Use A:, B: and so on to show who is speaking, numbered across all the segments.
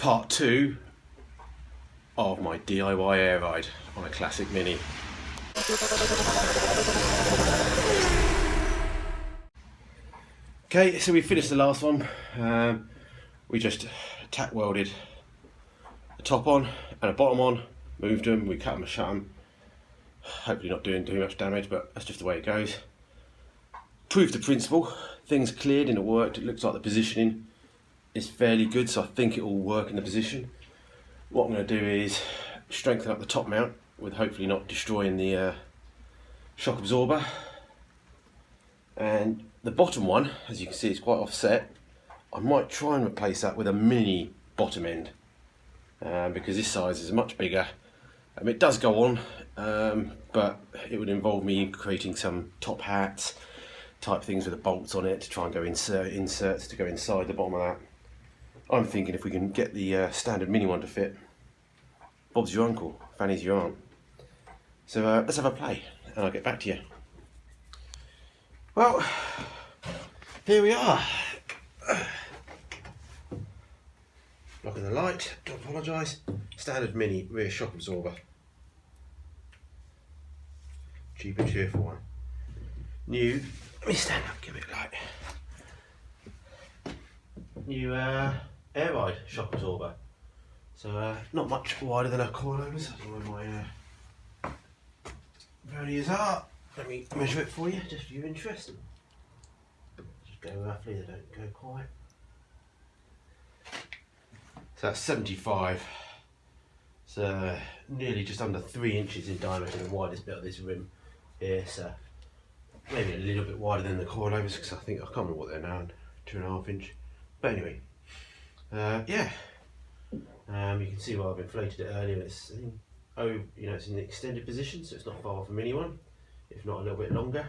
A: part 2 of my DIY air ride on a classic Mini. Okay, so we finished the last one. We just tack welded a top on and a bottom on, moved them, we cut them and shut them. Hopefully not doing too much damage, but that's just the way it goes. Proved the principle, things cleared and it worked. It looks like the positioning is fairly good, so I think it will work in the position. What I'm going to do is strengthen up the top mount with hopefully not destroying the shock absorber. And the bottom one, as you can see, is quite offset. I might try and replace that with a mini bottom end because this size is much bigger. It does go on, but it would involve me creating some top hats type things with the bolts on it to try and go inserts to go inside the bottom of that. I'm thinking if we can get the standard mini one to fit, Bob's your uncle, Fanny's your aunt. So let's have a play and I'll get back to you. Well, here we are. Blocking the light, do apologise. Standard mini rear shock absorber. Cheap and cheerful one. New, let me stand up, give it light. New air ride shock absorber. So not much wider than our coilovers. I don't know where my values are. Let me measure it for you, just for your interest. Just go roughly, they don't go quite. So that's 75. So nearly just under 3 inches in diameter, the widest bit of this rim here. So maybe a little bit wider than the coilovers because I can't remember what they're now, 2.5 inch. But anyway, yeah. You can see why I've inflated it earlier. It's it's in the extended position, so it's not far from anyone, if not a little bit longer.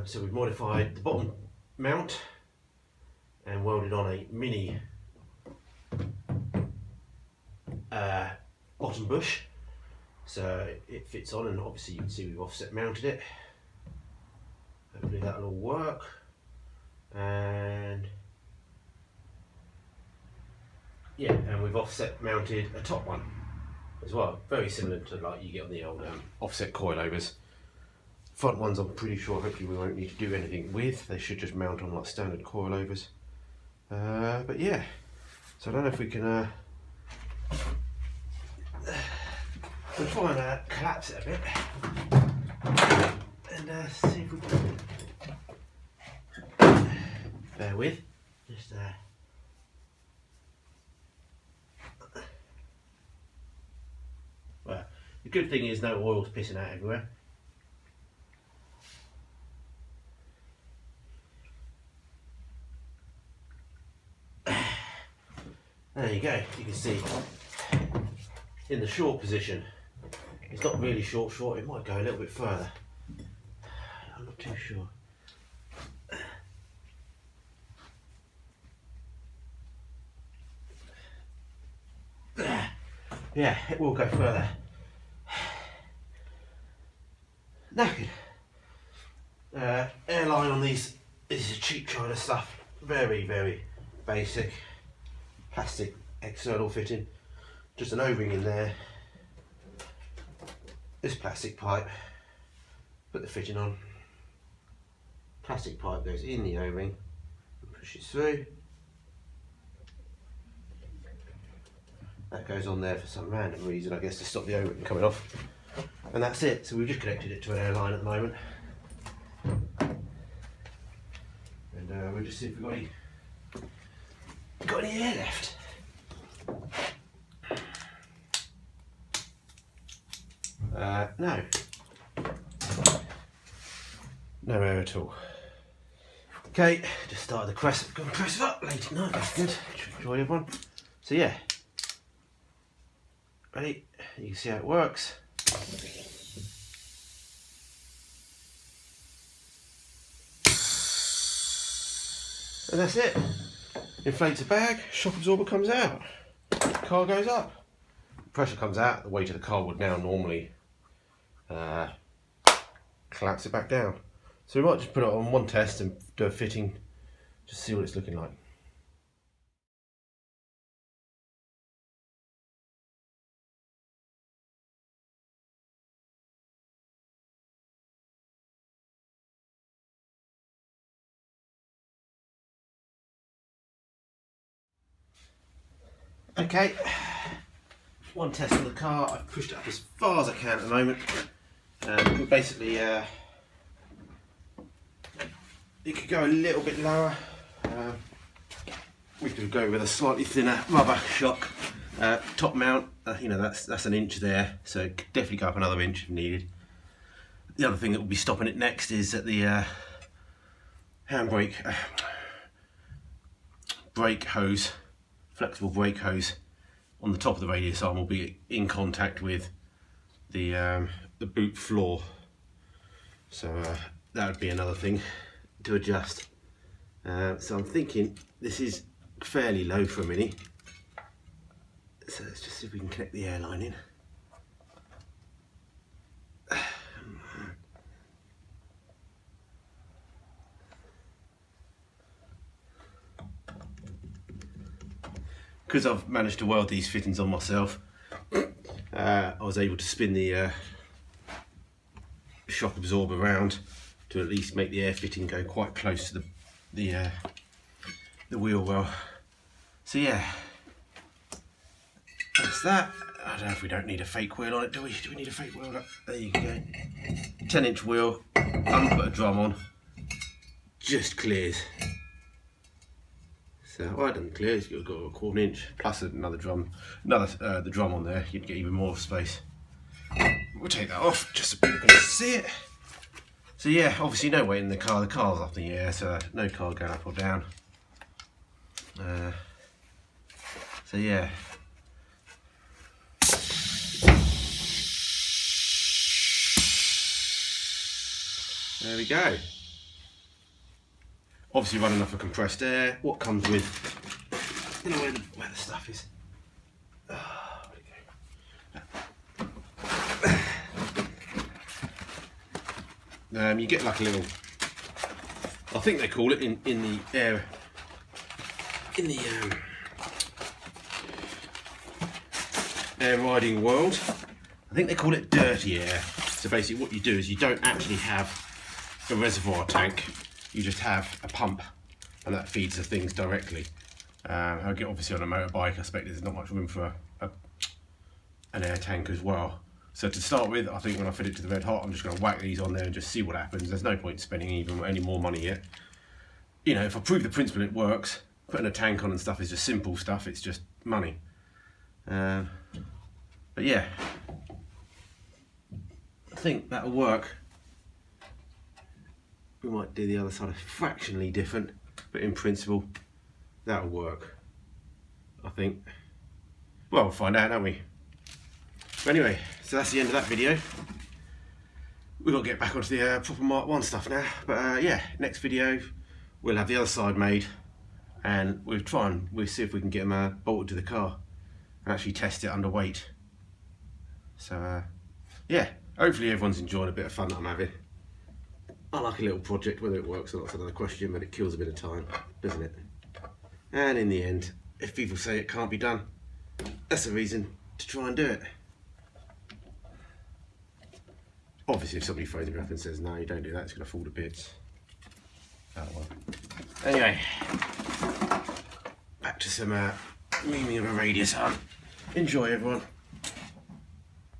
A: So we've modified the bottom mount and welded on a mini bottom bush, so it fits on, and obviously you can see we've offset mounted it. Hopefully that'll all work. And yeah, and we've offset mounted a top one as well, very similar to like you get on the old offset coilovers. Front ones I'm pretty sure hopefully we won't need to do anything with, they should just mount on like standard coilovers. But yeah, so I don't know if we can we'll try and collapse it a bit and see if we can bear with, just well, the good thing is no oil's pissing out everywhere. There you go, you can see in the short position, it's not really short, it might go a little bit further. I'm not too sure. Yeah, it will go further. Knackered. Airline on these, this is cheap China stuff, very, very basic. Plastic external fitting, just an O-ring in there. This plastic pipe, put the fitting on. Plastic pipe goes in the O-ring and pushes through. That goes on there for some random reason, I guess, to stop the O-ring coming off. And that's it. So we've just connected it to an airline at the moment. And we'll just see if we've got any air left. No. No air at all. Okay, just started the compressor up late at night, that's good. Enjoy everyone. So yeah. Ready? You can see how it works. And that's it. Inflates the bag, shock absorber comes out, car goes up. Pressure comes out, the weight of the car would now normally collapse it back down. So we might just put it on one test and do a fitting, just see what it's looking like. Okay, one test on the car. I've pushed it up as far as I can at the moment. Basically, it could go a little bit lower. We could go with a slightly thinner rubber shock top mount. You know, that's an inch there, so it could definitely go up another inch if needed. The other thing that will be stopping it next is that the handbrake brake hose, flexible brake hose on the top of the radius arm will be in contact with the boot floor. So that would be another thing to adjust. So I'm thinking this is fairly low for a Mini. So let's just see if we can connect the airline in. Because I've managed to weld these fittings on myself, I was able to spin the shock absorber around to at least make the air fitting go quite close to the wheel well. So yeah, that's that. I don't know if we don't need a fake wheel on it, do we? Do we need a fake wheel? There you go. 10-inch wheel, put a drum on, just clears. So I didn't clear, it's got a 1/4 inch plus another drum, the drum on there. You'd get even more space. We'll take that off just so people can see it. So yeah, obviously no weight in the car. The car's up in the air, so no car going up or down. So yeah. There we go. Obviously running off of compressed air. What comes with, I don't know where the stuff is. You get like a little, I think they call it in the air, air riding world, I think they call it dirty air. So basically what you do is you don't actually have a reservoir tank, you just have a pump and that feeds the things directly. Obviously on a motorbike I expect there's not much room for an air tank as well. So to start with, I think when I fit it to the red hot, I'm just going to whack these on there and just see what happens. There's no point spending even any more money yet. You know, if I prove the principle it works, putting a tank on and stuff is just simple stuff, it's just money. But yeah, I think that'll work. We might do the other side fractionally different, but in principle, that'll work, I think. Well, we'll find out, don't we? But anyway, so that's the end of that video. We've got to get back onto the proper Mark 1 stuff now. But yeah, next video, we'll have the other side made and we'll see if we can get them bolted to the car and actually test it under weight. So yeah, hopefully everyone's enjoying a bit of fun that I'm having. I like a little project, whether it works or not is another question, but it kills a bit of time, doesn't it? And in the end, if people say it can't be done, that's a reason to try and do it. Obviously, if somebody phones me up and says, no, you don't do that, it's going to fall to bits. Oh well. Anyway, back to some reaming of a radius arm. Enjoy, everyone.